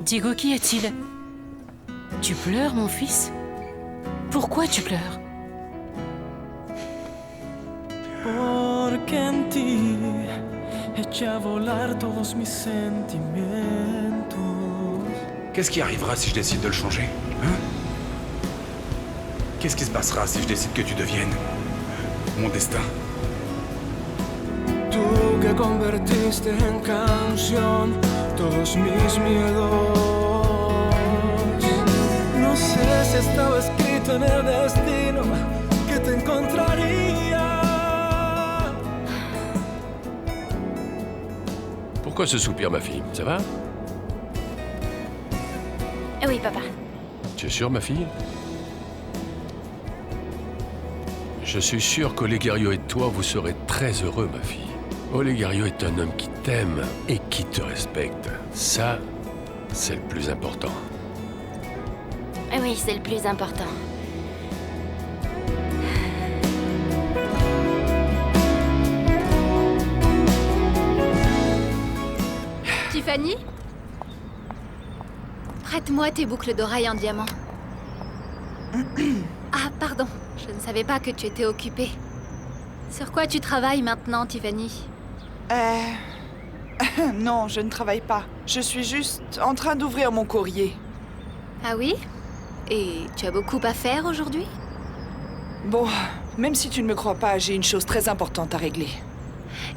Diego, qu'y a-t-il? Tu pleures, mon fils? Pourquoi tu pleures? Porque en ti eché a volar todos mis sentimientos. Qu'est-ce qui arrivera si je décide de le changer? Hein? Qu'est-ce qui se passera si je décide que tu deviennes mon destin? Tú que convertiste en canción todos mis miedos. No sé si estaba escrito en el destino que te encontraría. Pourquoi ce soupir, ma fille? Ça va? Oui, papa. Tu es sûre, ma fille? Je suis sûr qu'Olegario et toi, vous serez très heureux, ma fille. Olégario est un homme qui t'aime et qui te respecte. Ça, c'est le plus important. Oui, c'est le plus important. Tiffany? Prête-moi tes boucles d'oreilles en diamant. Ah, pardon. Je ne savais pas que tu étais occupée. Sur quoi tu travailles maintenant, Tiffany? Non, je ne travaille pas. Je suis juste en train d'ouvrir mon courrier. Ah oui? Et tu as beaucoup à faire aujourd'hui? Bon, même si tu ne me crois pas, j'ai une chose très importante à régler.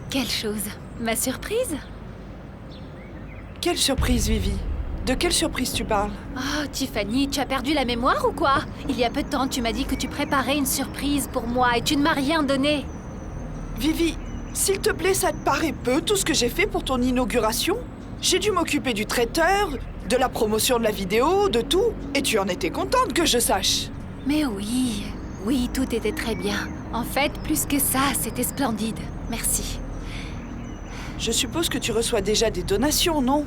Quelle chose? Ma surprise? Quelle surprise, Vivi? De quelle surprise tu parles? Oh, Tiffany, tu as perdu la mémoire ou quoi? Il y a peu de temps, tu m'as dit que tu préparais une surprise pour moi et tu ne m'as rien donné. Vivi, s'il te plaît, ça te paraît peu tout ce que j'ai fait pour ton inauguration? J'ai dû m'occuper du traiteur, de la promotion de la vidéo, de tout. Et tu en étais contente que je sache. Mais oui, oui, tout était très bien. En fait, plus que ça, c'était splendide. Merci. Je suppose que tu reçois déjà des donations, non?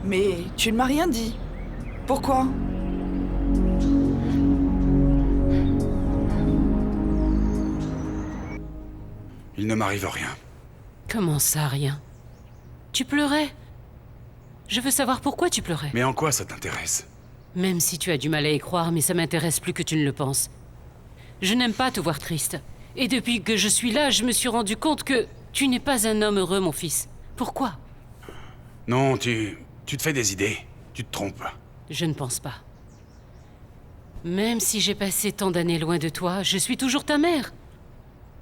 Mais tu ne m'as rien dit. Pourquoi? Il ne m'arrive rien. Comment ça, rien? Tu pleurais? Je veux savoir pourquoi tu pleurais. Mais en quoi ça t'intéresse? Même si tu as du mal à y croire, mais ça m'intéresse plus que tu ne le penses. Je n'aime pas te voir triste. Et depuis que je suis là, je me suis rendu compte que tu n'es pas un homme heureux, mon fils. Pourquoi? Non, tu te fais des idées. Tu te trompes. Je ne pense pas. Même si j'ai passé tant d'années loin de toi, je suis toujours ta mère.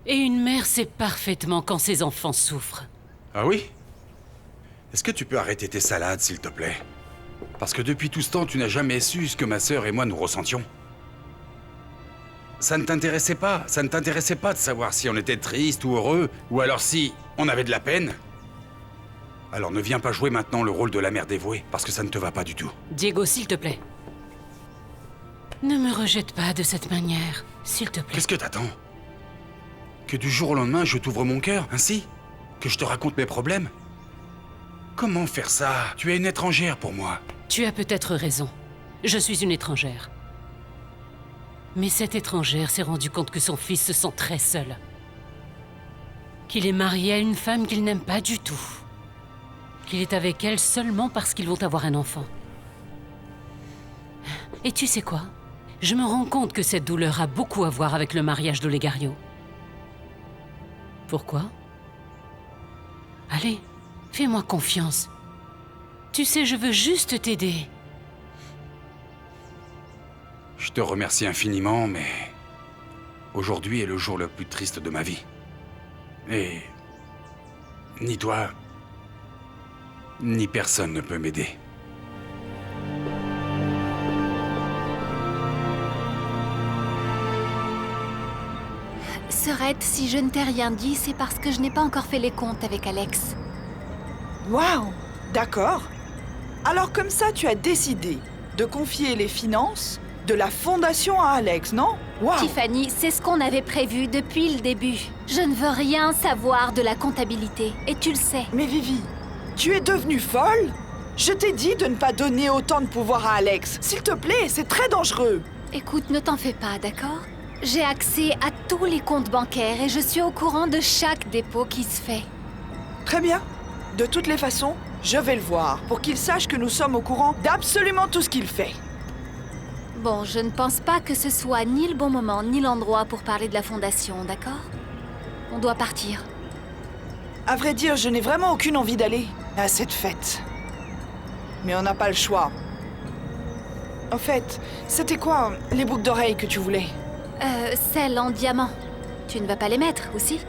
Et une mère sait parfaitement quand ses enfants souffrent. Ah oui? Est-ce que tu peux arrêter tes salades, s'il te plaît? Parce que depuis tout ce temps, tu n'as jamais su ce que ma sœur et moi nous ressentions. Ça ne t'intéressait pas. Ça ne t'intéressait pas de savoir si on était triste ou heureux, ou alors si on avait de la peine. Alors ne viens pas jouer maintenant le rôle de la mère dévouée, parce que ça ne te va pas du tout. Diego, s'il te plaît. Ne me rejette pas de cette manière, s'il te plaît. Qu'est-ce que t'attends? Que du jour au lendemain, je t'ouvre mon cœur, ainsi? Que je te raconte mes problèmes? Comment faire ça? Tu es une étrangère pour moi. Tu as peut-être raison. Je suis une étrangère. Mais cette étrangère s'est rendue compte que son fils se sent très seul. Qu'il est marié à une femme qu'il n'aime pas du tout. Qu'il est avec elle seulement parce qu'ils vont avoir un enfant. Et tu sais quoi? Je me rends compte que cette douleur a beaucoup à voir avec le mariage d'Olegario. Pourquoi? Allez, fais-moi confiance. Tu sais, je veux juste t'aider. Je te remercie infiniment, mais aujourd'hui est le jour le plus triste de ma vie. Et ni toi, ni personne ne peut m'aider. Serette, si je ne t'ai rien dit, c'est parce que je n'ai pas encore fait les comptes avec Alex. Waouh! D'accord. Alors comme ça, tu as décidé de confier les finances de la fondation à Alex, non? Waouh! Tiffany, c'est ce qu'on avait prévu depuis le début. Je ne veux rien savoir de la comptabilité, et tu le sais. Mais Vivi, tu es devenue folle? Je t'ai dit de ne pas donner autant de pouvoir à Alex. S'il te plaît, c'est très dangereux. Écoute, ne t'en fais pas, d'accord? J'ai accès à tous les comptes bancaires et je suis au courant de chaque dépôt qui se fait. Très bien. De toutes les façons, je vais le voir pour qu'il sache que nous sommes au courant d'absolument tout ce qu'il fait. Bon, je ne pense pas que ce soit ni le bon moment, ni l'endroit pour parler de la Fondation, d'accord? On doit partir. À vrai dire, je n'ai vraiment aucune envie d'aller à cette fête. Mais on n'a pas le choix. En fait, c'était quoi les boucles d'oreilles que tu voulais? Celles en diamant. Tu ne vas pas les mettre, aussi?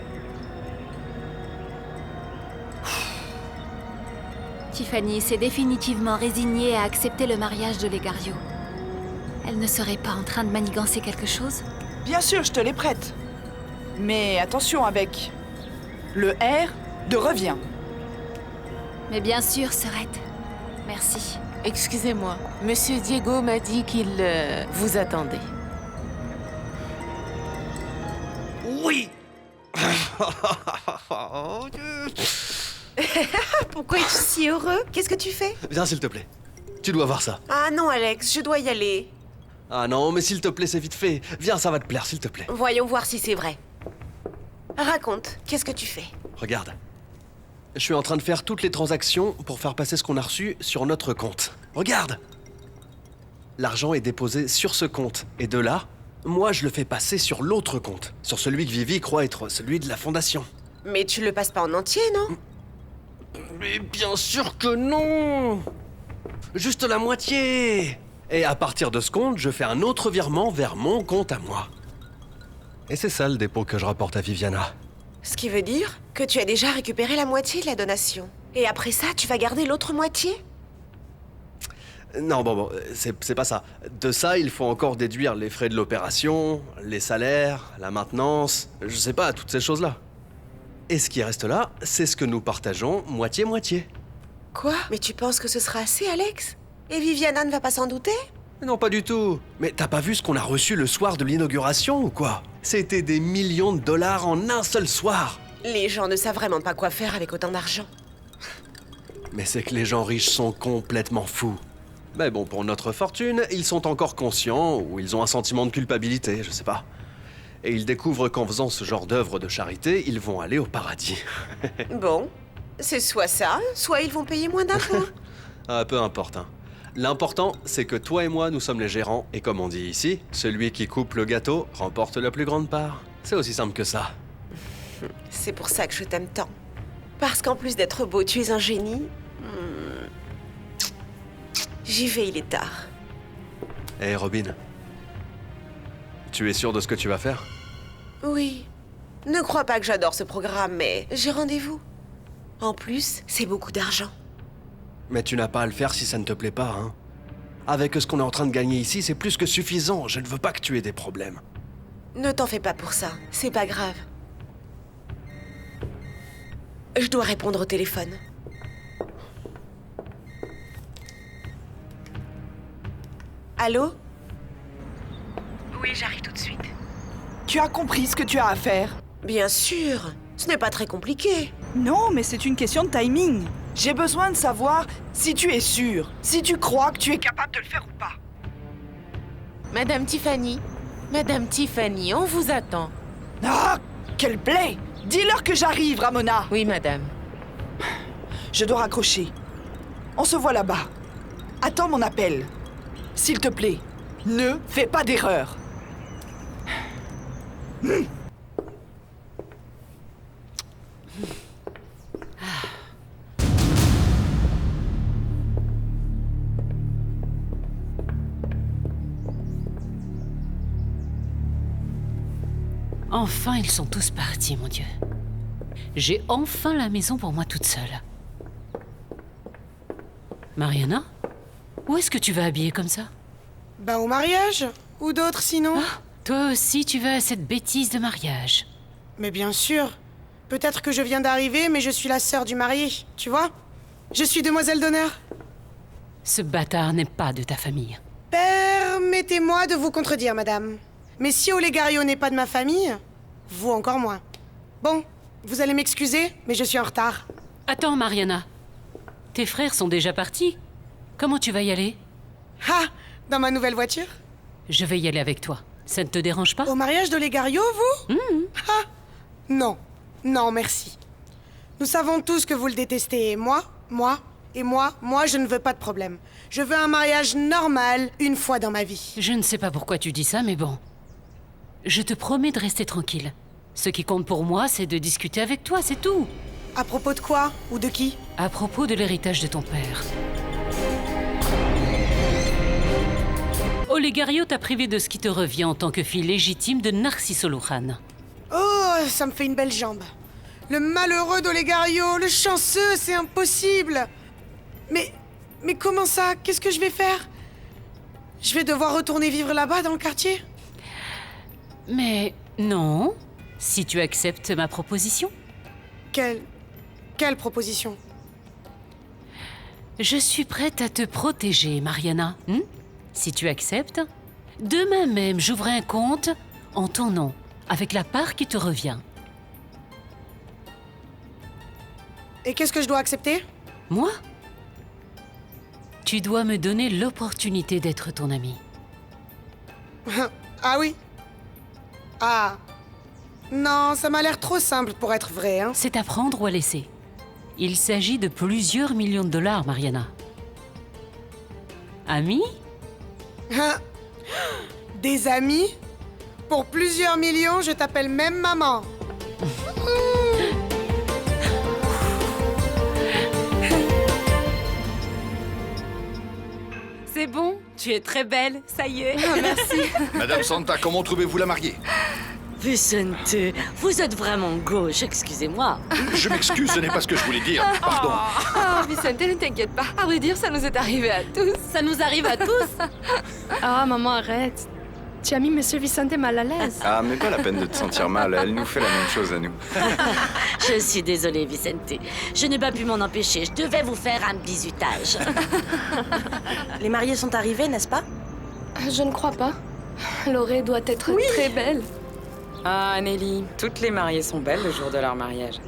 Tiffany s'est définitivement résignée à accepter le mariage de Legario. Elle ne serait pas en train de manigancer quelque chose? Bien sûr, je te les prête. Mais attention avec le R de revient. Mais bien sûr, Sœurette. Merci. Excusez-moi, Monsieur Diego m'a dit qu'il vous attendait. Oui. Pourquoi es-tu si heureux? Qu'est-ce que tu fais? Viens s'il te plaît. Tu dois voir ça. Ah non, Alex, je dois y aller. Ah non, mais s'il te plaît, c'est vite fait. Viens, ça va te plaire, s'il te plaît. Voyons voir si c'est vrai. Raconte, qu'est-ce que tu fais? Regarde. Je suis en train de faire toutes les transactions pour faire passer ce qu'on a reçu sur notre compte. Regarde! L'argent est déposé sur ce compte. Et de là, moi, je le fais passer sur l'autre compte. Sur celui que Vivi croit être celui de la Fondation. Mais tu le passes pas en entier, non? Mais bien sûr que non! Juste la moitié! Et à partir de ce compte, je fais un autre virement vers mon compte à moi. Et c'est ça le dépôt que je rapporte à Viviana. Ce qui veut dire que tu as déjà récupéré la moitié de la donation. Et après ça, tu vas garder l'autre moitié? Non, bon, c'est pas ça. De ça, il faut encore déduire les frais de l'opération, les salaires, la maintenance, je sais pas, toutes ces choses-là. Et ce qui reste là, c'est ce que nous partageons moitié-moitié. Quoi? Mais tu penses que ce sera assez, Alex? Et Viviana ne va pas s'en douter? Non, pas du tout. Mais t'as pas vu ce qu'on a reçu le soir de l'inauguration ou quoi? C'était des millions de dollars en un seul soir. Les gens ne savent vraiment pas quoi faire avec autant d'argent. Mais c'est que les gens riches sont complètement fous. Mais bon, pour notre fortune, ils sont encore conscients ou ils ont un sentiment de culpabilité, je sais pas. Et ils découvrent qu'en faisant ce genre d'œuvre de charité, ils vont aller au paradis. Bon, c'est soit ça, soit ils vont payer moins d'impôts. Ah, peu importe, hein. L'important, c'est que toi et moi, nous sommes les gérants, et comme on dit ici, celui qui coupe le gâteau remporte la plus grande part. C'est aussi simple que ça. C'est pour ça que je t'aime tant. Parce qu'en plus d'être beau, tu es un génie. J'y vais, il est tard. Hé, Robin. Tu es sûr de ce que tu vas faire? Oui. Ne crois pas que j'adore ce programme, mais j'ai rendez-vous. En plus, c'est beaucoup d'argent. Mais tu n'as pas à le faire si ça ne te plaît pas, hein. Avec ce qu'on est en train de gagner ici, c'est plus que suffisant. Je ne veux pas que tu aies des problèmes. Ne t'en fais pas pour ça, c'est pas grave. Je dois répondre au téléphone. Allô? Oui, j'arrive tout de suite. Tu as compris ce que tu as à faire? Bien sûr, ce n'est pas très compliqué. Non, mais c'est une question de timing. J'ai besoin de savoir si tu es sûr, si tu crois que tu es capable de le faire ou pas. Madame Tiffany, on vous attend. Ah, quelle plaie! Dis-leur que j'arrive, Ramona. Oui, madame. Je dois raccrocher. On se voit là-bas. Attends mon appel. S'il te plaît, ne fais pas d'erreur. Enfin, ils sont tous partis, mon Dieu. J'ai enfin la maison pour moi toute seule. Mariana? Où est-ce que tu vas habiller comme ça? Ben au mariage. Ou d'autres sinon. Ah, toi aussi, tu vas à cette bêtise de mariage. Mais bien sûr. Peut-être que je viens d'arriver, mais je suis la sœur du marié, tu vois? Je suis demoiselle d'honneur. Ce bâtard n'est pas de ta famille. Permettez-moi de vous contredire, madame. Mais si Olegario n'est pas de ma famille, vous encore moins. Bon, vous allez m'excuser, mais je suis en retard. Attends, Mariana. Tes frères sont déjà partis? Comment tu vas y aller? Ah, dans ma nouvelle voiture? Je vais y aller avec toi. Ça ne te dérange pas? Au mariage d'Olegario, vous? Ah, non. Non, merci. Nous savons tous que vous le détestez. Et moi, je ne veux pas de problème. Je veux un mariage normal, une fois dans ma vie. Je ne sais pas pourquoi tu dis ça, mais bon. Je te promets de rester tranquille. Ce qui compte pour moi, c'est de discuter avec toi, c'est tout. À propos de quoi? Ou de qui? À propos de l'héritage de ton père. Olegario t'a privé de ce qui te revient en tant que fille légitime de Narcissolohan. Oh, ça me fait une belle jambe. Le malheureux d'Olegario, le chanceux, c'est impossible. Mais comment ça? Qu'est-ce que je vais faire? Je vais devoir retourner vivre là-bas, dans le quartier? Mais non, si tu acceptes ma proposition. Quelle proposition? Je suis prête à te protéger, Mariana. Si tu acceptes, demain même, j'ouvre un compte en ton nom, avec la part qui te revient. Et qu'est-ce que je dois accepter? Moi? Tu dois me donner l'opportunité d'être ton ami. Ah oui? Ah. Non, ça m'a l'air trop simple pour être vrai, hein. C'est à prendre ou à laisser. Il s'agit de plusieurs millions de dollars, Mariana. Ami? Des amis? Pour plusieurs millions, je t'appelle même maman. C'est bon, tu es très belle, ça y est. Ah, merci. Madame Santa, comment trouvez-vous la mariée? Vicente, vous êtes vraiment gauche, excusez-moi. Je m'excuse, ce n'est pas ce que je voulais dire. Pardon. Oh, Vicente, ne t'inquiète pas. À vrai dire, ça nous est arrivé à tous. Ça nous arrive à tous. Ah, maman, arrête. Tu as mis Monsieur Vicente mal à l'aise. Ah, mais pas la peine de te sentir mal, elle nous fait la même chose à nous. Je suis désolée, Vicente. Je n'ai pas pu m'en empêcher, je devais vous faire un bisutage. Les mariés sont arrivés, n'est-ce pas? Je ne crois pas. Loré doit être très belle. Ah, Nelly, toutes les mariées sont belles le jour de leur mariage.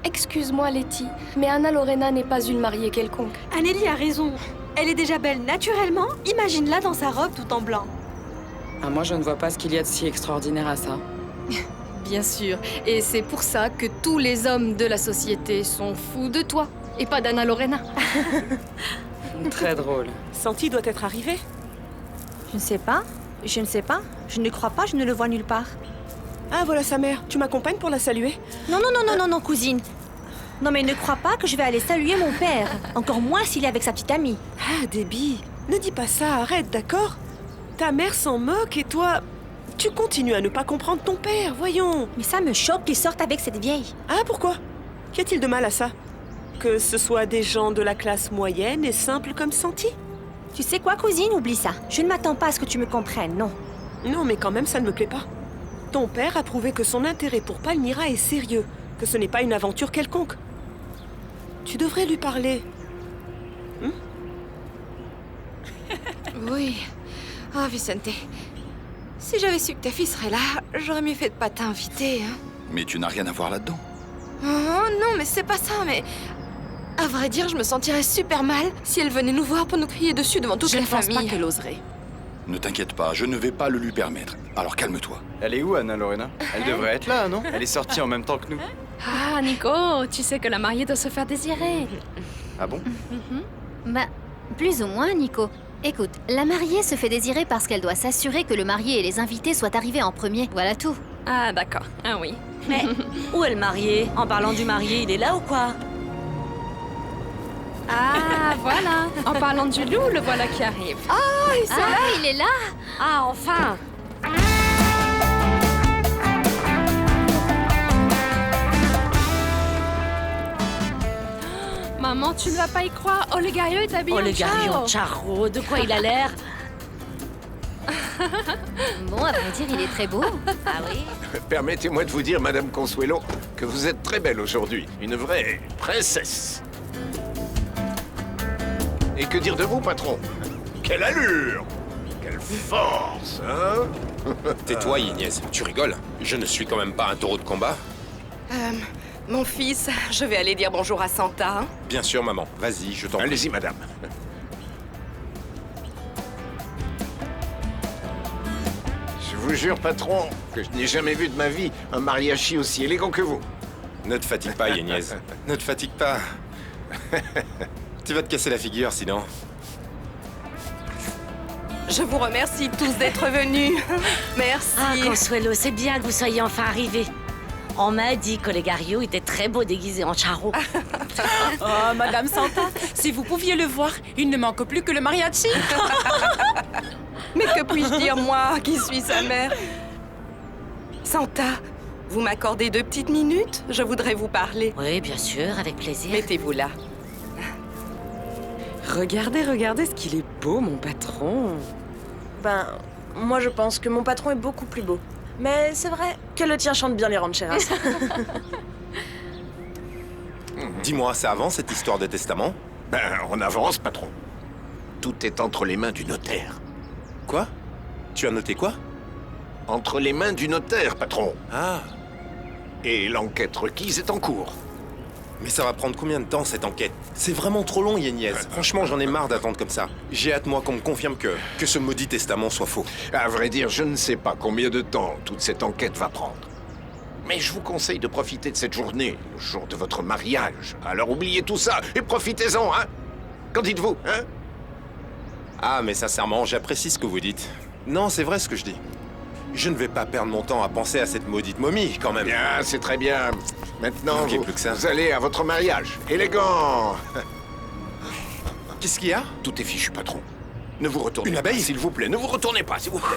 Excuse-moi, Letty, mais Anna Lorena n'est pas une mariée quelconque. Anneli a raison. Elle est déjà belle naturellement. Imagine-la dans sa robe tout en blanc. Ah, moi, je ne vois pas ce qu'il y a de si extraordinaire à ça. Bien sûr, et c'est pour ça que tous les hommes de la société sont fous de toi, et pas d'Anna Lorena. Très drôle. Santi doit être arrivé. Je ne sais pas. Je ne crois pas, je ne le vois nulle part. Ah, voilà sa mère. Tu m'accompagnes pour la saluer? Non, cousine. Non, mais ne crois pas que je vais aller saluer mon père. Encore moins s'il est avec sa petite amie. Ah, Debbie, ne dis pas ça, arrête, d'accord? Ta mère s'en moque et toi... Tu continues à ne pas comprendre ton père, voyons. Mais ça me choque qu'il sorte avec cette vieille. Ah, pourquoi? Qu'y a-t-il de mal à ça? Que ce soit des gens de la classe moyenne et simple comme Santi? Tu sais quoi, cousine? Oublie ça. Je ne m'attends pas à ce que tu me comprennes, non. Non, mais quand même, ça ne me plaît pas. Ton père a prouvé que son intérêt pour Palmyra est sérieux, que ce n'est pas une aventure quelconque. Tu devrais lui parler. Oui. Oh, Vicente. Si j'avais su que ta fille serait là, j'aurais mieux fait de pas t'inviter, hein. Mais tu n'as rien à voir là-dedans. Oh non, mais c'est pas ça, mais... À vrai dire, je me sentirais super mal si elle venait nous voir pour nous crier dessus devant toute la famille. Je ne pense pas qu'elle oserait. Ne t'inquiète pas, je ne vais pas le lui permettre. Alors calme-toi. Elle est où, Anna Lorena? Elle devrait être là, non? Elle est sortie en même temps que nous. Ah, Nico, tu sais que la mariée doit se faire désirer. Ah bon? Bah, plus ou moins, Nico. Écoute, la mariée se fait désirer parce qu'elle doit s'assurer que le marié et les invités soient arrivés en premier. Voilà tout. Ah, d'accord. Ah oui. Mais où est le marié? En parlant du marié, il est là ou quoi? Ah, voilà. En parlant du loup, le voilà qui arrive. Oh, il est là. Ah, enfin. Maman, tu ne vas pas y croire. Olegario est habillé en charro. De quoi il a l'air? Bon, à vrai dire, il est très beau. Ah oui? Permettez-moi de vous dire, Madame Consuelo, que vous êtes très belle aujourd'hui. Une vraie princesse. Et que dire de vous, patron? Quelle allure! Quelle force, hein? Tais-toi, Ignès. Tu rigoles? Je ne suis quand même pas un taureau de combat. Mon fils, je vais aller dire bonjour à Santa, hein. Bien sûr, maman. Vas-y, je t'en prie. Allez-y, madame. Je vous jure, patron, que je n'ai jamais vu de ma vie un mariachi aussi élégant que vous. Ne te fatigue pas, Yagnez. Ne te fatigue pas. Tu vas te casser la figure, sinon. Je vous remercie tous d'être venus. Merci. Ah, Consuelo, c'est bien que vous soyez enfin arrivés. On m'a dit qu'Olegario était très beau déguisé en charro. Oh, Madame Santa, si vous pouviez le voir, il ne manque plus que le mariachi. Mais que puis-je dire, moi, qui suis sa mère? Santa, vous m'accordez 2 petites minutes? Je voudrais vous parler. Oui, bien sûr, avec plaisir. Mettez-vous là. Regardez ce qu'il est beau, mon patron. Ben, moi je pense que mon patron est beaucoup plus beau. Mais c'est vrai que le tien chante bien les rancheras. Dis-moi, ça avance cette histoire de testament? Ben, on avance, patron. Tout est entre les mains du notaire. Quoi? Tu as noté quoi? Entre les mains du notaire, patron. Ah. Et l'enquête requise est en cours. Mais ça va prendre combien de temps, cette enquête? C'est vraiment trop long, Yagnez. Franchement, j'en ai marre d'attendre comme ça. J'ai hâte, moi, qu'on me confirme que ce maudit testament soit faux. À vrai dire, je ne sais pas combien de temps toute cette enquête va prendre. Mais je vous conseille de profiter de cette journée, le jour de votre mariage. Alors oubliez tout ça et profitez-en, hein? Qu'en dites-vous, hein? Ah, mais sincèrement, j'apprécie ce que vous dites. Non, c'est vrai ce que je dis. Je ne vais pas perdre mon temps à penser à cette maudite momie, quand même. Bien, c'est très bien. Maintenant, plus que ça. vous allez à votre mariage. Élégant. Qu'est-ce qu'il y a? Tout est fichu, patron. Ne vous retournez Une pas, abeille? s'il vous plaît. Ne vous retournez pas, s'il vous plaît.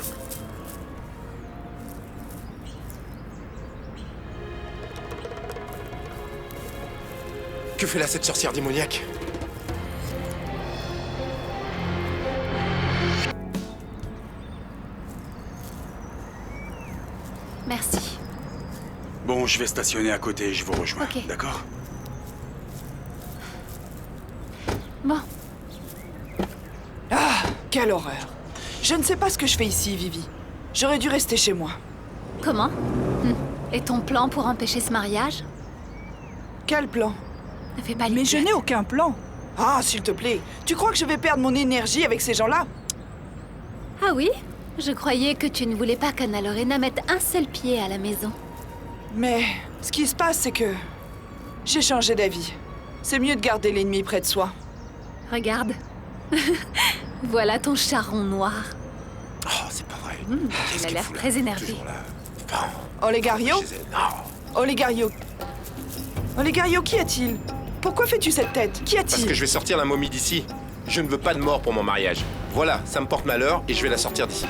Que fait là cette sorcière démoniaque? Merci. Bon, je vais stationner à côté et je vous rejoins. Ok. D'accord? Bon. Ah, quelle horreur. Je ne sais pas ce que je fais ici, Vivi. J'aurais dû rester chez moi. Comment? Et ton plan pour empêcher ce mariage? Quel plan? Ne fais pas Mais je n'ai aucun plan. Ah, s'il te plaît. Tu crois que je vais perdre mon énergie avec ces gens-là? Ah oui? Je croyais que tu ne voulais pas qu'Anna Lorena mette un seul pied à la maison. Mais ce qui se passe, c'est que j'ai changé d'avis. C'est mieux de garder l'ennemi près de soi. Regarde. Voilà ton charron noir. Oh, c'est pas vrai. Il a l'air très énervé. Olegario? Olegario. Olegario, qu'y a-t-il? Pourquoi fais-tu cette tête? Qu'y a-t-il? Parce que je vais sortir la momie d'ici. Je ne veux pas de mort pour mon mariage. Voilà, ça me porte malheur et je vais la sortir d'ici.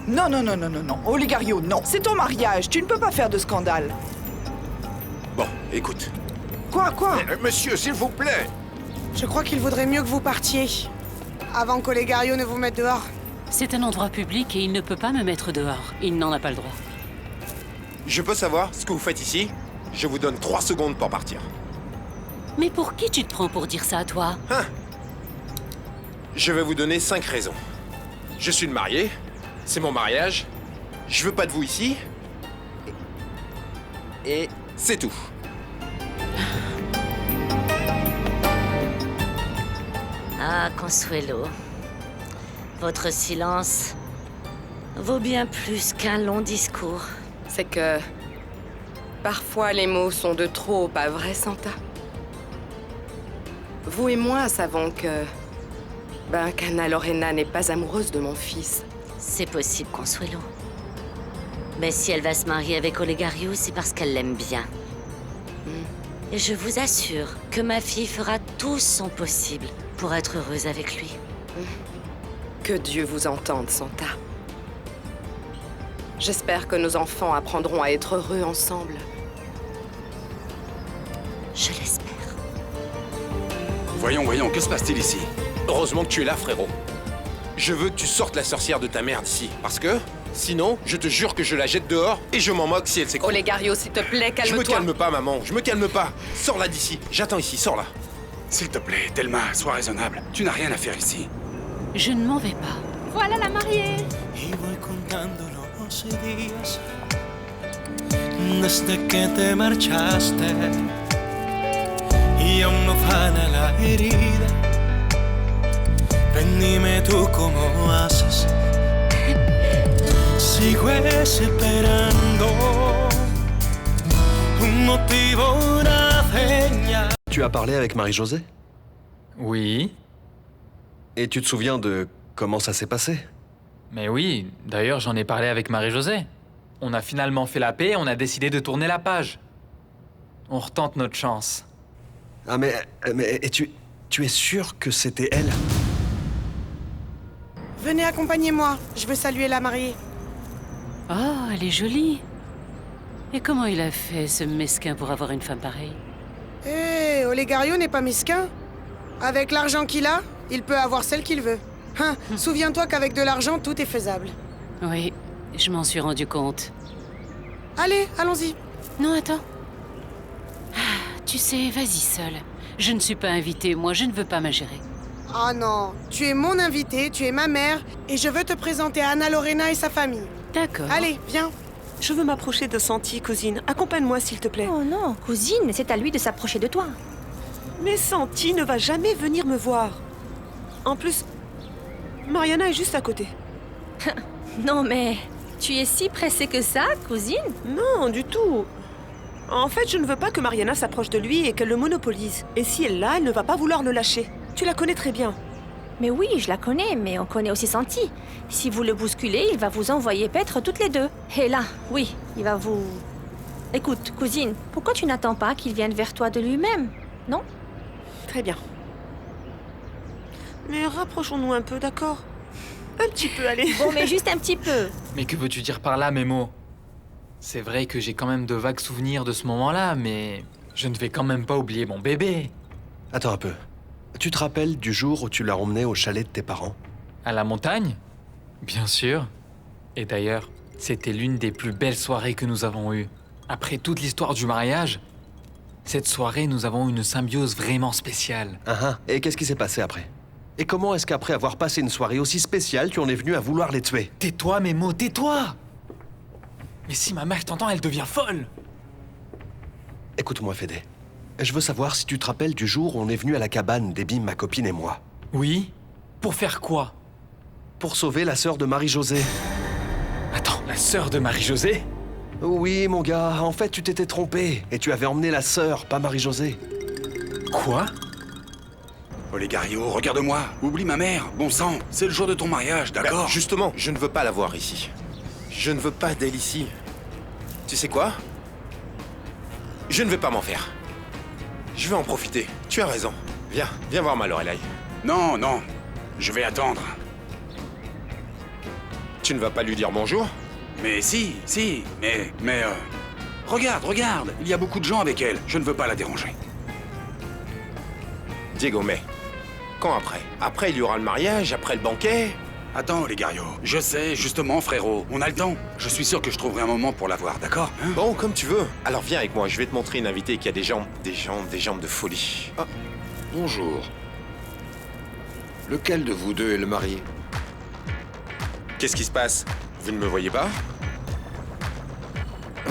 Non, non, non, non, non, non. Olegario, non. C'est ton mariage. Tu ne peux pas faire de scandale. Bon, écoute. Quoi? Monsieur, s'il vous plaît. Je crois qu'il vaudrait mieux que vous partiez. Avant qu'Olegario ne vous mette dehors. C'est un endroit public et il ne peut pas me mettre dehors. Il n'en a pas le droit. Je peux savoir ce que vous faites ici? Je vous donne 3 secondes pour partir. Mais pour qui tu te prends pour dire ça à toi? Hein? Je vais vous donner 5 raisons. Je suis le marié. C'est mon mariage. Je veux pas de vous ici. Et c'est tout. Ah, Consuelo. Votre silence vaut bien plus qu'un long discours. C'est que... parfois les mots sont de trop, pas vrai, Santa? Vous et moi savons que... qu'Anna Lorena n'est pas amoureuse de mon fils. C'est possible, Consuelo. Mais si elle va se marier avec Olegario, c'est parce qu'elle l'aime bien. Et je vous assure que ma fille fera tout son possible pour être heureuse avec lui. Que Dieu vous entende, Santa. J'espère que nos enfants apprendront à être heureux ensemble. Je l'espère. Voyons, que se passe-t-il ici? Heureusement que tu es là, frérot. Je veux que tu sortes la sorcière de ta mère d'ici. Parce que, sinon, je te jure que je la jette dehors et je m'en moque si elle s'écroule. Olegario, s'il te plaît, calme-toi. Je me calme pas, maman. Je me calme pas. Sors-la d'ici. J'attends ici. Sors-la. S'il te plaît, Thelma, sois raisonnable. Tu n'as rien à faire ici. Je ne m'en vais pas. Voilà la mariée. Y voy contando los días desde que te marchaste y aún no sana la herida. Ven, dime tú cómo haces. Sigo esperando un un motivo, una feña. Tu as parlé avec Marie-Josée? Oui. Et tu te souviens de comment ça s'est passé? Mais oui, d'ailleurs j'en ai parlé avec Marie-Josée. On a finalement fait la paix et on a décidé de tourner la page. On retente notre chance. Ah mais et tu es sûr que c'était elle? Venez, accompagnez-moi. Je veux saluer la mariée. Oh, elle est jolie. Et comment il a fait, ce mesquin, pour avoir une femme pareille? Hé, Olegario n'est pas mesquin. Avec l'argent qu'il a, il peut avoir celle qu'il veut. Hein, souviens-toi qu'avec de l'argent, tout est faisable. Oui, je m'en suis rendu compte. Allez, allons-y. Non, attends. Ah, tu sais, vas-y seule. Je ne suis pas invitée, moi, je ne veux pas m'ingérer. Ah non, tu es mon invitée, tu es ma mère, et je veux te présenter Anna Lorena et sa famille. D'accord. Allez, viens. Je veux m'approcher de Santi, cousine. Accompagne-moi, s'il te plaît. Oh non, cousine, c'est à lui de s'approcher de toi. Mais Santi ne va jamais venir me voir. En plus, Mariana est juste à côté. Non mais, tu es si pressée que ça, cousine? Non, du tout. En fait, je ne veux pas que Mariana s'approche de lui et qu'elle le monopolise. Et si elle l'a, elle ne va pas vouloir le lâcher. Tu la connais très bien. Mais oui, je la connais, mais on connaît aussi Santi. Si vous le bousculez, il va vous envoyer paître toutes les deux. Et là, oui, il va vous... Écoute, cousine, pourquoi tu n'attends pas qu'il vienne vers toi de lui-même, non? Très bien. Mais rapprochons-nous un peu, d'accord? Un petit peu, allez. Bon, mais juste un petit peu. Mais que veux-tu dire par là, Mémo? C'est vrai que j'ai quand même de vagues souvenirs de ce moment-là, mais je ne vais quand même pas oublier mon bébé. Attends un peu. Tu te rappelles du jour où tu l'as emmené au chalet de tes parents? À la montagne? Bien sûr. Et d'ailleurs, c'était l'une des plus belles soirées que nous avons eues. Après toute l'histoire du mariage, cette soirée, nous avons une symbiose vraiment spéciale. Et qu'est-ce qui s'est passé après? Et comment est-ce qu'après avoir passé une soirée aussi spéciale, tu en es venu à vouloir les tuer? Tais-toi, Mémo, tais-toi! Mais si ma mère t'entend, elle devient folle! Écoute-moi, Fédé. Je veux savoir si tu te rappelles du jour où on est venu à la cabane d'Ebim, ma copine et moi. Oui? Pour faire quoi? Pour sauver la sœur de Marie-Josée. Attends, la sœur de Marie-Josée? Oui, mon gars, en fait, tu t'étais trompé. Et tu avais emmené la sœur, pas Marie-Josée. Quoi? Olegario, regarde-moi. Oublie ma mère. Bon sang, c'est le jour de ton mariage, d'accord? Justement, je ne veux pas la voir ici. Je ne veux pas d'elle ici. Tu sais quoi? Je ne vais pas m'en faire. Je vais en profiter. Tu as raison. Viens voir ma Lorelai. Non, je vais attendre. Tu ne vas pas lui dire bonjour? Mais si, mais... Regarde, il y a beaucoup de gens avec elle. Je ne veux pas la déranger. Diego, mais... Quand après? Après, il y aura le mariage, après le banquet... Attends, Olegario. Je sais, justement, frérot. On a le temps. Je suis sûr que je trouverai un moment pour la voir, d'accord? Bon, comme tu veux. Alors viens avec moi, je vais te montrer une invitée qui a des jambes de folie. Ah, bonjour. Lequel de vous deux est le marié? Qu'est-ce qui se passe? Vous ne me voyez pas?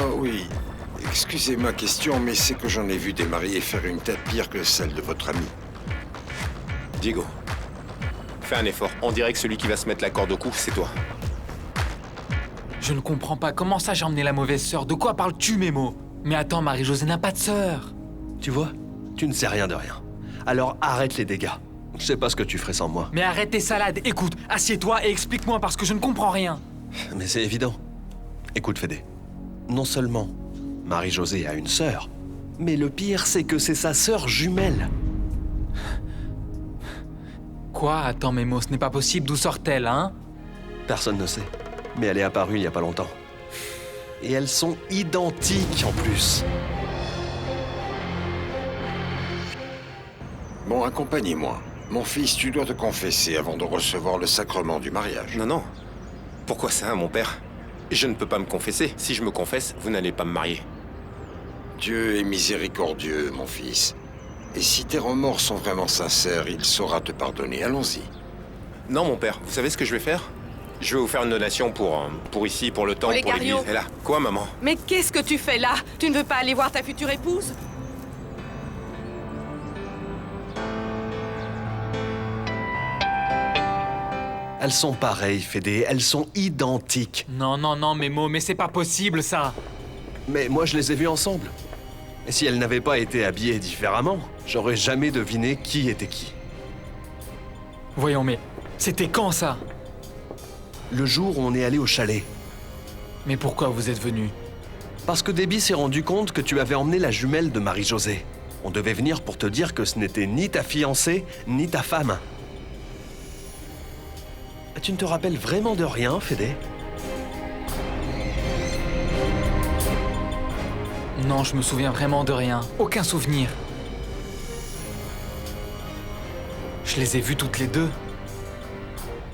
Oh oui. Excusez ma question, mais c'est que j'en ai vu des mariés faire une tête pire que celle de votre ami. Diego, fais un effort. On dirait que celui qui va se mettre la corde au cou, c'est toi. Je ne comprends pas. Comment ça, j'ai emmené la mauvaise sœur? De quoi parles-tu, Mémo? Mais attends, Marie-Josée n'a pas de sœur. Tu vois, tu ne sais rien de rien. Alors arrête les dégâts. Je sais pas ce que tu ferais sans moi. Mais arrête tes salades. Écoute, assieds-toi et explique-moi parce que je ne comprends rien. Mais c'est évident. Écoute, Fédé. Non seulement Marie-Josée a une sœur, mais le pire, c'est que c'est sa sœur jumelle. Quoi? Attends, Mémo, ce n'est pas possible. D'où sort-elle, hein? Personne ne sait. Mais elle est apparue il y a pas longtemps. Et elles sont identiques en plus. Bon, accompagnez-moi. Mon fils, tu dois te confesser avant de recevoir le sacrement du mariage. Non. Pourquoi ça, mon père? Je ne peux pas me confesser. Si je me confesse, vous n'allez pas me marier. Dieu est miséricordieux, mon fils. Et si tes remords sont vraiment sincères, il saura te pardonner. Allons-y. Non, mon père. Vous savez ce que je vais faire? Je vais vous faire une donation pour ici, pour le temple, pour l'église. Et là, quoi, maman? Mais qu'est-ce que tu fais là? Tu ne veux pas aller voir ta future épouse? Elles sont pareilles, Fédé. Elles sont identiques. Non, Mémo, mais c'est pas possible, ça. Mais moi, je les ai vues ensemble. Et si elle n'avait pas été habillée différemment, j'aurais jamais deviné qui était qui. Voyons, mais c'était quand ça? Le jour où on est allé au chalet. Mais pourquoi vous êtes venu? Parce que Debbie s'est rendu compte que tu avais emmené la jumelle de Marie-Josée. On devait venir pour te dire que ce n'était ni ta fiancée, ni ta femme. Tu ne te rappelles vraiment de rien, Fédé? Non, je me souviens vraiment de rien. Aucun souvenir. Je les ai vues toutes les deux.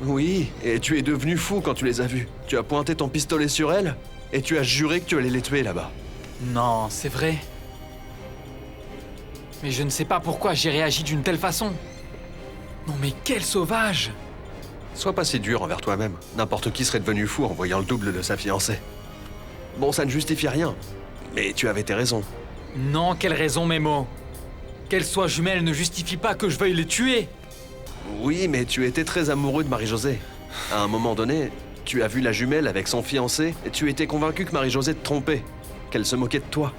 Oui, et tu es devenu fou quand tu les as vues. Tu as pointé ton pistolet sur elles, et tu as juré que tu allais les tuer là-bas. Non, c'est vrai. Mais je ne sais pas pourquoi j'ai réagi d'une telle façon. Non mais quel sauvage! Sois pas si dur envers toi-même. N'importe qui serait devenu fou en voyant le double de sa fiancée. Bon, ça ne justifie rien, mais tu avais tes raisons. Non, quelle raison, Memo? Qu'elles soient jumelles ne justifie pas que je veuille les tuer. Oui, mais tu étais très amoureux de Marie-Josée. À un moment donné, tu as vu la jumelle avec son fiancé et tu étais convaincu que Marie-Josée te trompait, qu'elle se moquait de toi.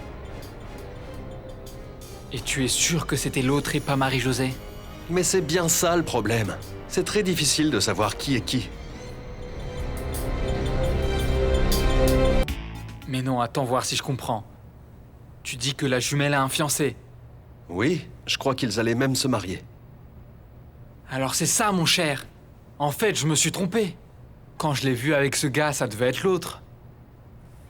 Et tu es sûr que c'était l'autre et pas Marie-Josée? Mais c'est bien ça le problème. C'est très difficile de savoir qui est qui. Mais non, attends voir si je comprends. Tu dis que la jumelle a un fiancé? Oui, je crois qu'ils allaient même se marier. Alors c'est ça, mon cher. En fait, je me suis trompé. Quand je l'ai vu avec ce gars, ça devait être l'autre.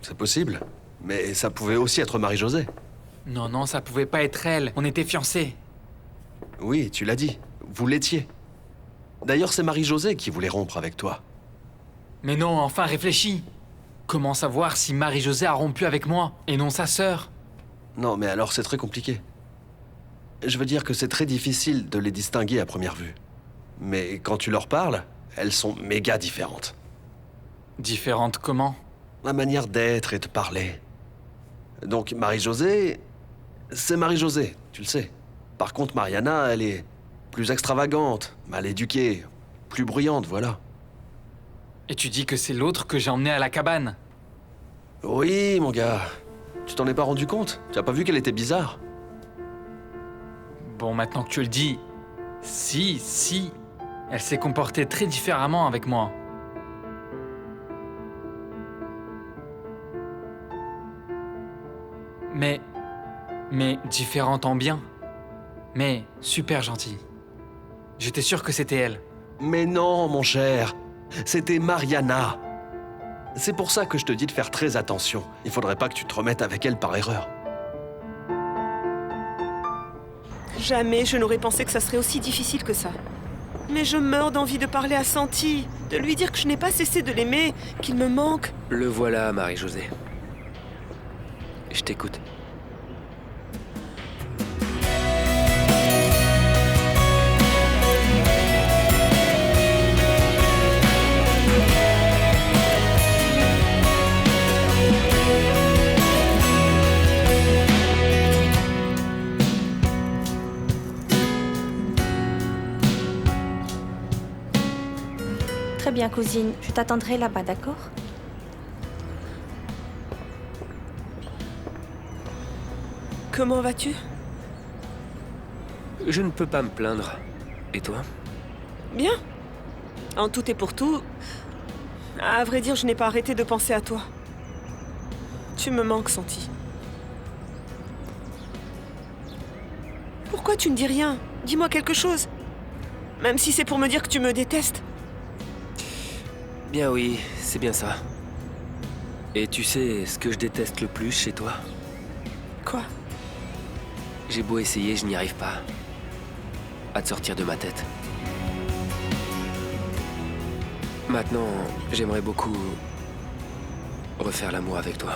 C'est possible, mais ça pouvait aussi être Marie-Josée. Non, non, ça pouvait pas être elle. On était fiancés. Oui, tu l'as dit. Vous l'étiez. D'ailleurs, c'est Marie-Josée qui voulait rompre avec toi. Mais non, enfin réfléchis. Comment savoir si Marie-Josée a rompu avec moi et non sa sœur? Non, mais alors c'est très compliqué. Je veux dire que c'est très difficile de les distinguer à première vue. Mais quand tu leur parles, elles sont méga différentes. Différentes comment? La manière d'être et de parler. Donc Marie-Josée, c'est Marie-Josée, tu le sais. Par contre, Mariana, elle est plus extravagante, mal éduquée, plus bruyante, voilà. Et tu dis que c'est l'autre que j'ai emmené à la cabane? Oui, mon gars. Tu t'en es pas rendu compte? Tu as pas vu qu'elle était bizarre? Bon, maintenant que tu le dis, si, elle s'est comportée très différemment avec moi. Mais différente en bien. Mais super gentille. J'étais sûr que c'était elle. Mais non, mon cher. C'était Mariana. C'est pour ça que je te dis de faire très attention. Il faudrait pas que tu te remettes avec elle par erreur. Jamais je n'aurais pensé que ça serait aussi difficile que ça. Mais je meurs d'envie de parler à Santi, de lui dire que je n'ai pas cessé de l'aimer, qu'il me manque. Le voilà, Marie-Josée. Je t'écoute. Très bien, cousine. Je t'attendrai là-bas, d'accord? Comment vas-tu? Je ne peux pas me plaindre. Et toi? Bien. En tout et pour tout, à vrai dire, je n'ai pas arrêté de penser à toi. Tu me manques, Santi. Pourquoi tu ne dis rien? Dis-moi quelque chose. Même si c'est pour me dire que tu me détestes. Bien oui, c'est bien ça. Et tu sais ce que je déteste le plus chez toi? Quoi? J'ai beau essayer, je n'y arrive pas. À te sortir de ma tête. Maintenant, j'aimerais beaucoup refaire l'amour avec toi.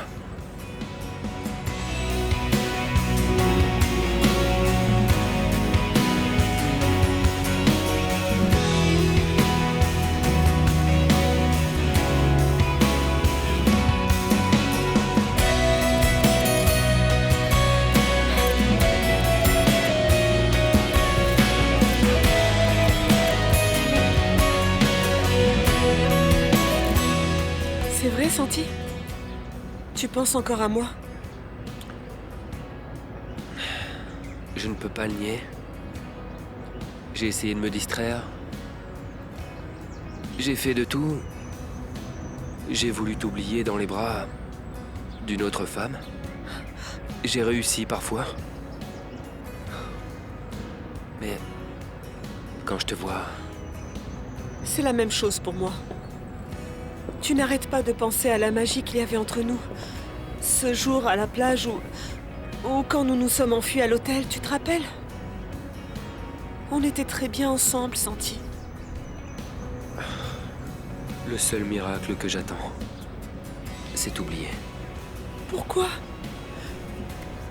C'est vrai, Santi? Tu penses encore à moi? Je ne peux pas le nier. J'ai essayé de me distraire. J'ai fait de tout. J'ai voulu t'oublier dans les bras d'une autre femme. J'ai réussi parfois. Mais quand je te vois... C'est la même chose pour moi. Tu n'arrêtes pas de penser à la magie qu'il y avait entre nous. Ce jour à la plage ou quand nous nous sommes enfuis à l'hôtel, tu te rappelles? On était très bien ensemble, Santi. Le seul miracle que j'attends, c'est oublier. Pourquoi?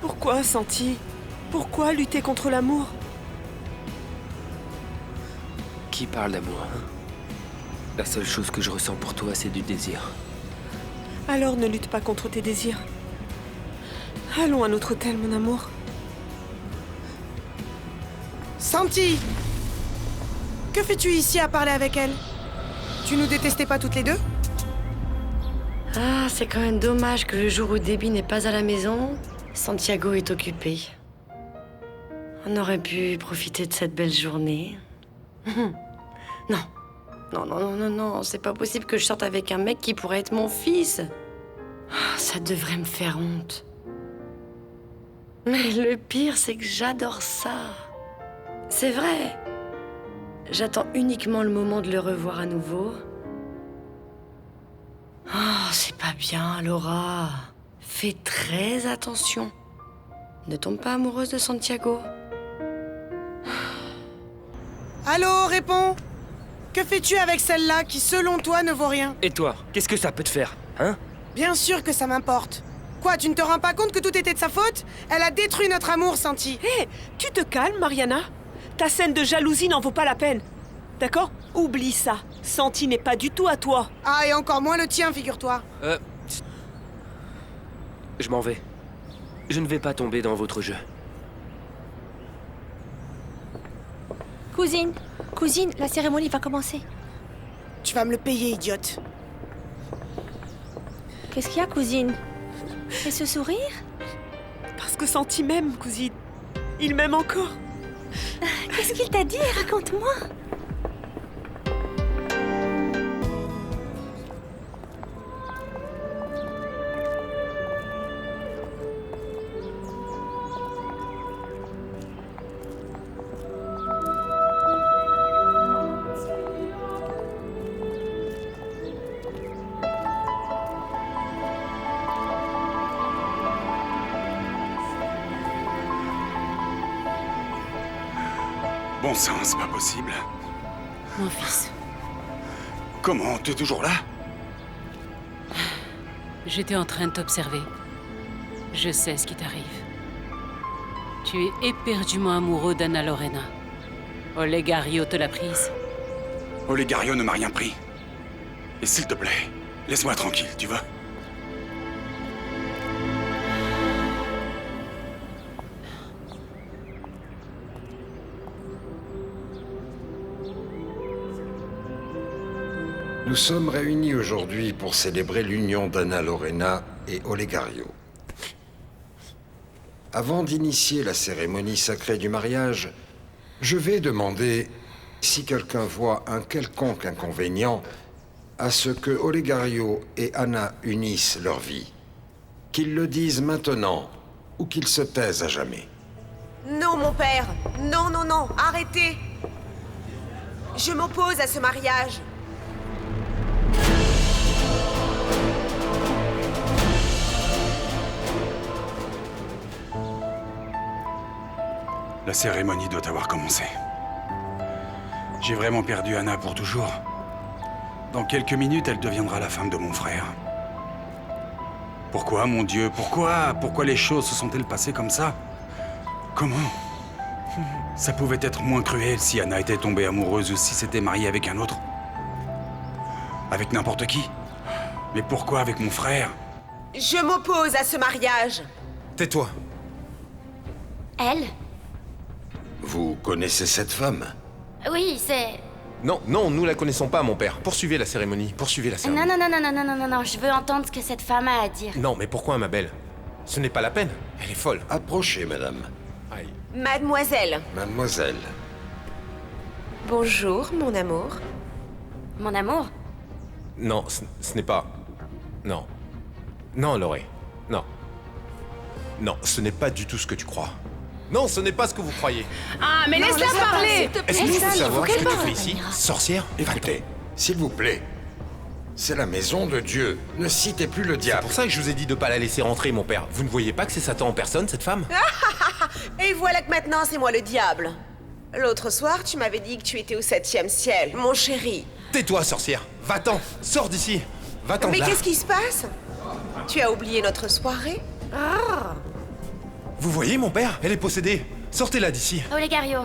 Pourquoi, Santi? Pourquoi lutter contre l'amour? Qui parle d'amour, hein? La seule chose que je ressens pour toi, c'est du désir. Alors ne lutte pas contre tes désirs. Allons à notre hôtel, mon amour. Santi! Que fais-tu ici à parler avec elle? Tu nous détestais pas toutes les deux? Ah, c'est quand même dommage que le jour où Debbie n'est pas à la maison, Santiago est occupé. On aurait pu profiter de cette belle journée. Non. Non, c'est pas possible que je sorte avec un mec qui pourrait être mon fils. Ça devrait me faire honte. Mais le pire, c'est que j'adore ça. C'est vrai. J'attends uniquement le moment de le revoir à nouveau. Oh, c'est pas bien, Laura. Fais très attention. Ne tombe pas amoureuse de Santiago. Allô, réponds! Que fais-tu avec celle-là qui, selon toi, ne vaut rien? Et toi, qu'est-ce que ça peut te faire, hein? Bien sûr que ça m'importe. Quoi, tu ne te rends pas compte que tout était de sa faute? Elle a détruit notre amour, Santi. Hé, tu te calmes, Mariana? Ta scène de jalousie n'en vaut pas la peine. D'accord? Oublie ça. Santi n'est pas du tout à toi. Ah, et encore moins le tien, figure-toi. Je m'en vais. Je ne vais pas tomber dans votre jeu. Cousine, la cérémonie va commencer. Tu vas me le payer, idiote. Qu'est-ce qu'il y a, cousine? Et ce sourire? Parce que Santi m'aime, cousine. Il m'aime encore. Qu'est-ce qu'il t'a dit? Raconte-moi. Bon sang, c'est pas possible. Mon fils. Comment? T'es toujours là? J'étais en train de t'observer. Je sais ce qui t'arrive. Tu es éperdument amoureux d'Anna Lorena. Olegario te l'a prise. Olegario ne m'a rien pris. Et s'il te plaît, laisse-moi tranquille, tu vois? Nous sommes réunis aujourd'hui pour célébrer l'union d'Anna Lorena et Olegario. Avant d'initier la cérémonie sacrée du mariage, je vais demander si quelqu'un voit un quelconque inconvénient à ce que Olegario et Anna unissent leur vie. Qu'ils le disent maintenant ou qu'ils se taisent à jamais. Non, mon père. Non, arrêtez. Je m'oppose à ce mariage. La cérémonie doit avoir commencé. J'ai vraiment perdu Anna pour toujours. Dans quelques minutes, elle deviendra la femme de mon frère. Pourquoi, mon Dieu? Pourquoi les choses se sont-elles passées comme ça? Comment? Ça pouvait être moins cruel si Anna était tombée amoureuse ou si s'était mariée avec un autre. Avec n'importe qui. Mais pourquoi avec mon frère? Je m'oppose à ce mariage. Tais-toi. Elle? Vous connaissez cette femme? Oui, c'est... Non, nous la connaissons pas, mon père. Poursuivez la cérémonie, poursuivez la cérémonie. Non, je veux entendre ce que cette femme a à dire. Non, mais pourquoi, ma belle? Ce n'est pas la peine, elle est folle. Approchez, madame. Aïe. Mademoiselle. Mademoiselle. Bonjour, mon amour. Mon amour? Non, ce n'est pas... Non. Non, Laurie. Non. Non, ce n'est pas du tout ce que tu crois. Non, ce n'est pas ce que vous croyez. Ah, mais laisse-la parler! Est-ce que je peux savoir ce que tu parle. fais ici, sorcière? Écoutez, s'il vous plaît. C'est la maison de Dieu. Ne citez plus le C'est diable. pour ça que je vous ai dit de pas la laisser rentrer, mon père. Vous ne voyez pas que c'est Satan en personne, cette femme? Et voilà que maintenant, c'est moi le diable. L'autre soir, tu m'avais dit que tu étais au 7e ciel, mon chéri. Tais-toi, sorcière. Va-t'en. Sors d'ici. Va-t'en de Mais là. qu'est-ce qui se passe? Tu as oublié notre soirée? Ah! Vous voyez, mon père? Elle est possédée. Sortez-la d'ici. Olegario,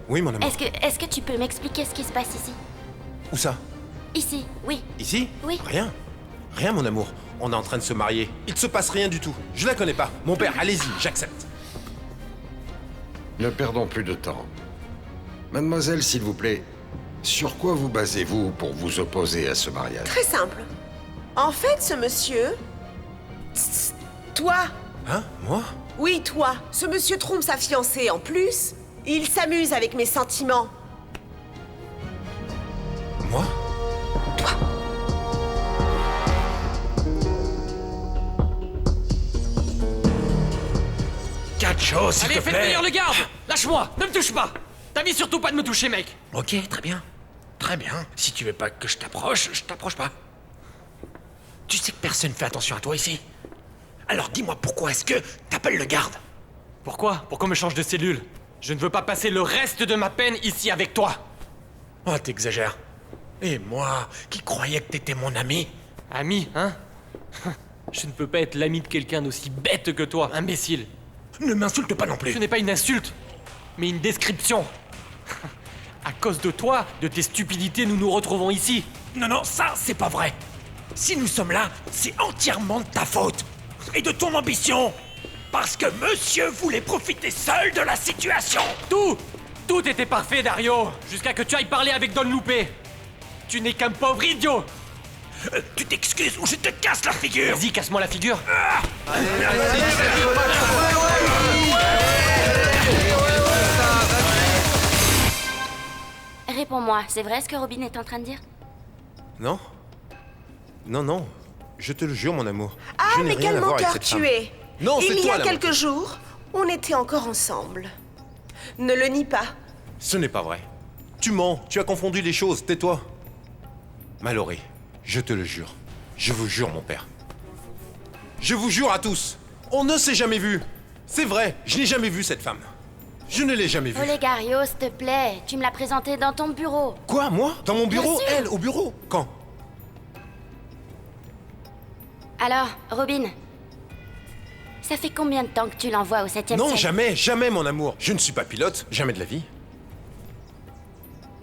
Oui, mon amour. est-ce que tu peux m'expliquer ce qui se passe ici? Où ça? Ici, oui. Ici? Oui. Rien. Rien, mon amour. On est en train de se marier. Il ne se passe rien du tout. Je la connais pas. Mon père, allez-y, j'accepte. Ne perdons plus de temps. Mademoiselle, s'il vous plaît, sur quoi vous basez-vous pour vous opposer à ce mariage? Très simple. En fait, ce monsieur... Tss, toi! Hein? Moi? Oui, toi. Ce monsieur trompe sa fiancée en plus. Il s'amuse avec mes sentiments. Moi? Cacho, s'il Allez, te faites plaît. venir le garde! Lâche-moi! Ne me touche pas! T'as mis surtout pas de me toucher, mec! Ok, très bien. Très bien. Si tu veux pas que je t'approche pas. Tu sais que personne fait attention à toi ici. Alors dis-moi pourquoi est-ce que t'appelles le garde? Pourquoi? Pourquoi me change de cellule? Je ne veux pas passer le reste de ma peine ici avec toi! Oh, t'exagères. Et moi, qui croyais que t'étais mon ami? Ami, hein? Je ne peux pas être l'ami de quelqu'un d'aussi bête que toi, imbécile. Ne m'insulte pas non plus. Ce n'est pas une insulte, mais une description. À cause de toi, de tes stupidités, nous nous retrouvons ici. Non, ça, c'est pas vrai. Si nous sommes là, c'est entièrement de ta faute. Et de ton ambition. Parce que monsieur voulait profiter seul de la situation. Tout était parfait, Dario, jusqu'à que tu ailles parler avec Don Lupe. Tu n'es qu'un pauvre idiot. Tu t'excuses ou je te casse la figure. Vas-y, casse-moi la figure. Réponds-moi, c'est vrai ce que Robin est en train de dire? Non? Non. Je te le jure, mon amour. Ah, je n'ai mais rien quel à voir avec menteur cette tu femme. es! Non, c'est Il y toi, a la quelques menteuse. jours, on était encore ensemble. Ne le nie pas. Ce n'est pas vrai. Tu mens, tu as confondu les choses, tais-toi. Maloré, je te le jure. Je vous jure, mon père. Je vous jure à tous, on ne s'est jamais vu. C'est vrai, je n'ai jamais vu cette femme. Je ne l'ai jamais vue. Olegario, s'il te plaît, tu me l'as présentée dans ton bureau. Quoi, moi? Dans mon bureau? Bien sûr. Elle, au bureau? Quand? Alors, Robin, ça fait combien de temps que tu l'envoies au 7e Non, ciel? jamais, mon amour. Je ne suis pas pilote, jamais de la vie.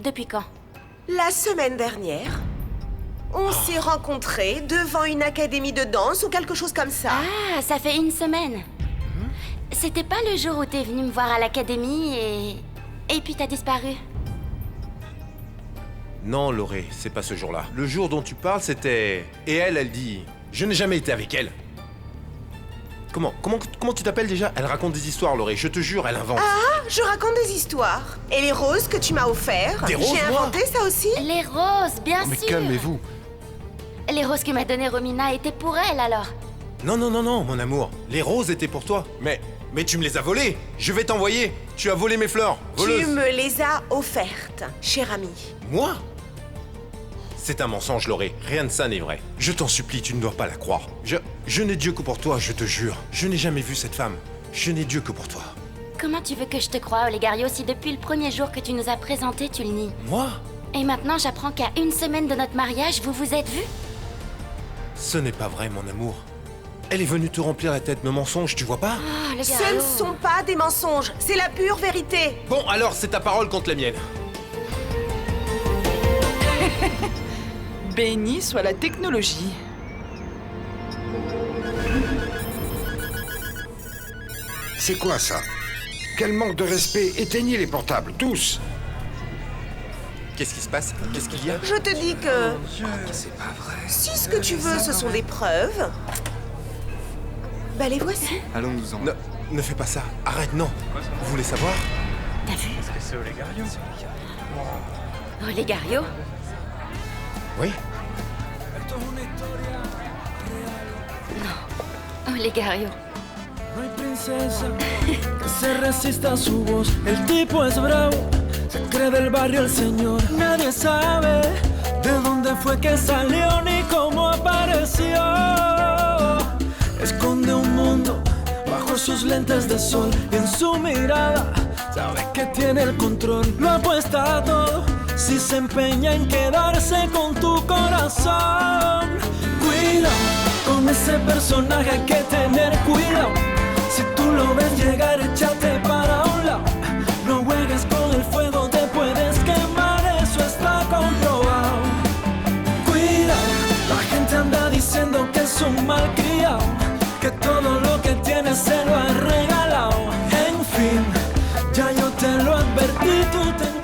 Depuis quand? La semaine dernière, on s'est rencontrés devant une académie de danse ou quelque chose comme ça. Ah, ça fait une semaine. C'était pas le jour où t'es venu me voir à l'académie et puis t'as disparu. Non, Lauré, c'est pas ce jour-là. Le jour dont tu parles, c'était... Et elle dit... Je n'ai jamais été avec elle. Comment tu t'appelles déjà? Elle raconte des histoires, Lauré. Je te jure, elle invente. Ah, je raconte des histoires. Et les roses que tu m'as offertes, Des roses, j'ai moi inventé ça aussi. Les roses, bien Mais sûr. calmez-vous. Les roses que m'a donné Romina étaient pour elle alors. Non, mon amour. Les roses étaient pour toi. Mais tu me les as volées. Je vais t'envoyer. Tu as volé mes fleurs. Voleuse. Tu me les as offertes, cher ami. Moi? C'est un mensonge, Lauré. Rien de ça n'est vrai. Je t'en supplie, tu ne dois pas la croire. Je n'ai Dieu que pour toi, je te jure. Je n'ai jamais vu cette femme. Je n'ai Dieu que pour toi. Comment tu veux que je te croie, Olegario, si depuis le premier jour que tu nous as présenté, tu le nies? Moi? Et maintenant, j'apprends qu'à une semaine de notre mariage, vous vous êtes vus? Ce n'est pas vrai, mon amour. Elle est venue te remplir la tête de mensonges, tu vois pas? Ah, Olegario. Ce ne sont pas des mensonges, c'est la pure vérité. Bon, alors, c'est ta parole contre la mienne. Béni soit la technologie. C'est quoi ça? Quel manque de respect! Éteignez les portables, tous! Qu'est-ce qui se passe? Qu'est-ce qu'il y a? Je te dis que... C'est pas vrai. Si ce que tu veux, ce sont des preuves, bah les voici. Allons-nous-en. Ne fais pas ça. Arrête, non. Vous voulez savoir? T'as vu? Est-ce que c'est Olegario? Olegario? Oui. No. Olegario. No hay princesa que se resista a su voz. El tipo es bravo, se cree del barrio el señor. Nadie sabe de dónde fue que salió ni cómo apareció. Esconde un mundo bajo sus lentes de sol y en su mirada sabe que tiene el control. Lo apuesta a todo si se empeña en quedarse con tu corazón. Cuidado con ese personaje, hay que tener cuidado. Si tú lo ves llegar, échate para un lado. No juegues con el fuego, te puedes quemar, eso está comprobado. Cuidado, la gente anda diciendo que es un malcriado, que todo lo que tiene se lo ha regalado. En fin, ya yo te lo advertí, tú ten